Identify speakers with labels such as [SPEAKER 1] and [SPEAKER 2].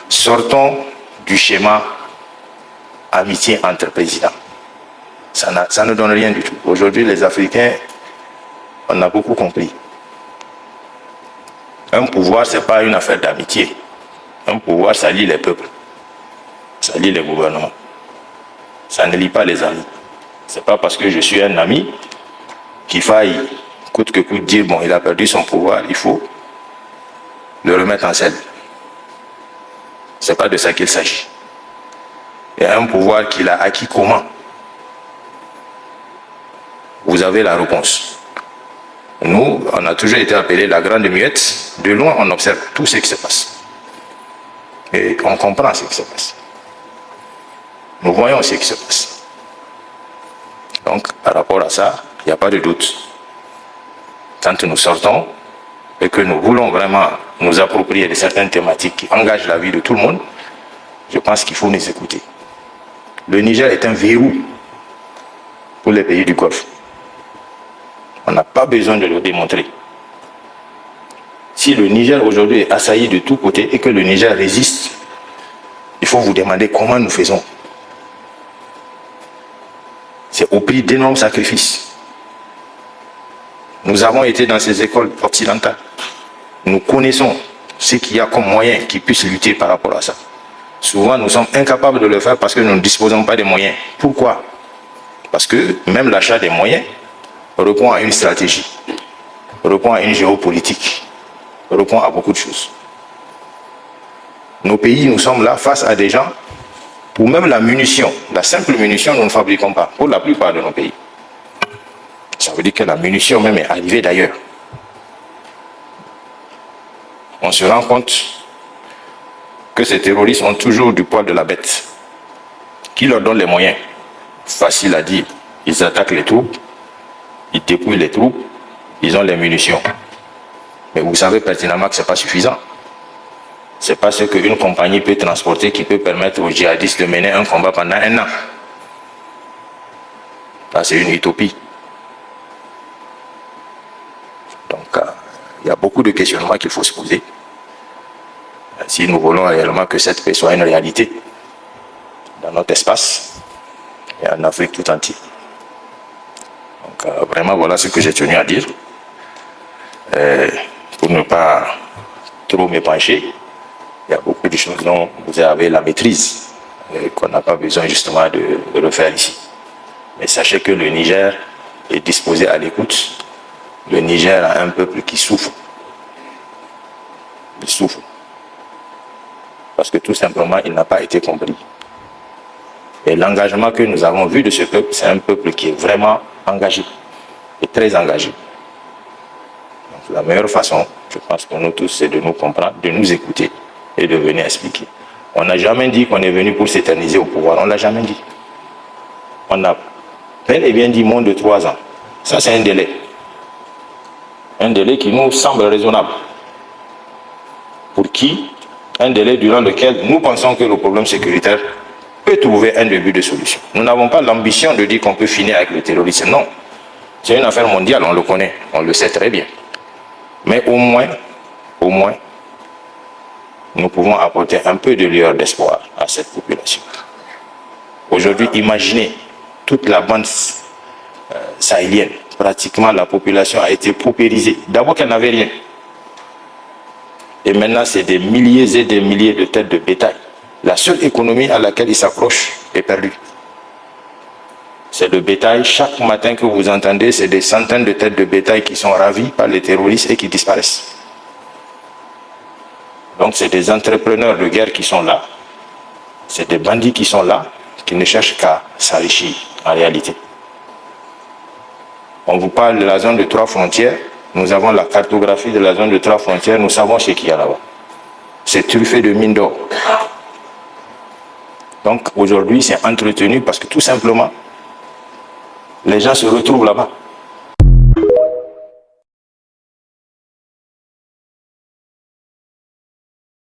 [SPEAKER 1] Sortons du schéma amitié entre présidents. Ça ne donne rien du tout. Aujourd'hui, les Africains, on a beaucoup compris. Un pouvoir, ce n'est pas une affaire d'amitié. Un pouvoir, ça lie les peuples. Ça lie les gouvernements. Ça ne lie pas les amis. Ce n'est pas parce que je suis un ami qu'il faille, coûte que coûte, dire, bon, il a perdu son pouvoir, il faut le remettre en selle. Ce n'est pas de ça qu'il s'agit. Il y a un pouvoir qu'il a acquis comment? Vous avez la réponse. Nous, on a toujours été appelés la grande muette. De loin, on observe tout ce qui se passe. Et on comprend ce qui se passe. Nous voyons ce qui se passe. Donc, par rapport à ça, il n'y a pas de doute. Quand nous sortons et que nous voulons vraiment nous approprier de certaines thématiques qui engagent la vie de tout le monde, je pense qu'il faut nous écouter. Le Niger est un verrou pour les pays du Golfe. On n'a pas besoin de le démontrer. Si le Niger aujourd'hui est assailli de tous côtés et que le Niger résiste, il faut vous demander comment nous faisons. C'est au prix d'énormes sacrifices. Nous avons été dans ces écoles occidentales. Nous connaissons ce qu'il y a comme moyen qui puisse lutter par rapport à ça. Souvent, nous sommes incapables de le faire parce que nous ne disposons pas des moyens. Pourquoi? Parce que même l'achat des moyens répond à une stratégie, répond à une géopolitique, répond à beaucoup de choses. Nos pays, nous sommes là face à des gens, pour même la munition, la simple munition, nous ne fabriquons pas, pour la plupart de nos pays. Ça veut dire que la munition même est arrivée d'ailleurs. On se rend compte que ces terroristes ont toujours du poil de la bête. Qui leur donne les moyens? Facile à dire, ils attaquent les troupes, ils dépouillent les troupes, ils ont les munitions. Mais vous savez pertinemment que ce n'est pas suffisant. Ce n'est pas ce qu'une compagnie peut transporter qui peut permettre aux djihadistes de mener un combat pendant 1 an. Là, c'est une utopie. Donc, il y a beaucoup de questionnements qu'il faut se poser. Si nous voulons réellement que cette paix soit une réalité dans notre espace et en Afrique tout entière. Donc, vraiment, voilà ce que j'ai tenu à dire. Pour ne pas trop m'épancher, il y a beaucoup de choses dont vous avez la maîtrise, qu'on n'a pas besoin justement de le faire ici. Mais sachez que le Niger est disposé à l'écoute. Le Niger a un peuple qui souffre. Il souffre. Parce que tout simplement, il n'a pas été compris. Et l'engagement que nous avons vu de ce peuple, c'est un peuple qui est vraiment engagé, et très engagé. Donc, la meilleure façon, je pense pour nous tous, c'est de nous comprendre, de nous écouter et de venir expliquer. On n'a jamais dit qu'on est venu pour s'éterniser au pouvoir, on ne l'a jamais dit. On a bel et bien dit moins de 3 ans. Ça, c'est un délai. Un délai qui nous semble raisonnable. Pour qui? Un délai durant lequel nous pensons que le problème sécuritaire peut trouver un début de solution. Nous n'avons pas l'ambition de dire qu'on peut finir avec le terrorisme. Non. C'est une affaire mondiale, on le connaît, on le sait très bien. Mais au moins, nous pouvons apporter un peu de lueur d'espoir à cette population. Aujourd'hui, imaginez toute la bande sahélienne. Pratiquement, la population a été paupérisée. D'abord qu'elle n'avait rien. Et maintenant, c'est des milliers et des milliers de têtes de bétail. La seule économie à laquelle ils s'approchent est perdue. C'est le bétail. Chaque matin que vous entendez, c'est des centaines de têtes de bétail qui sont ravies par les terroristes et qui disparaissent. Donc, c'est des entrepreneurs de guerre qui sont là. C'est des bandits qui sont là, qui ne cherchent qu'à s'enrichir en réalité. On vous parle de la zone de 3 frontières. Nous avons la cartographie de la zone de 3 frontières. Nous savons ce qu'il y a là-bas. C'est truffé de mines d'or. Donc aujourd'hui, c'est entretenu parce que tout simplement, les gens se retrouvent là-bas.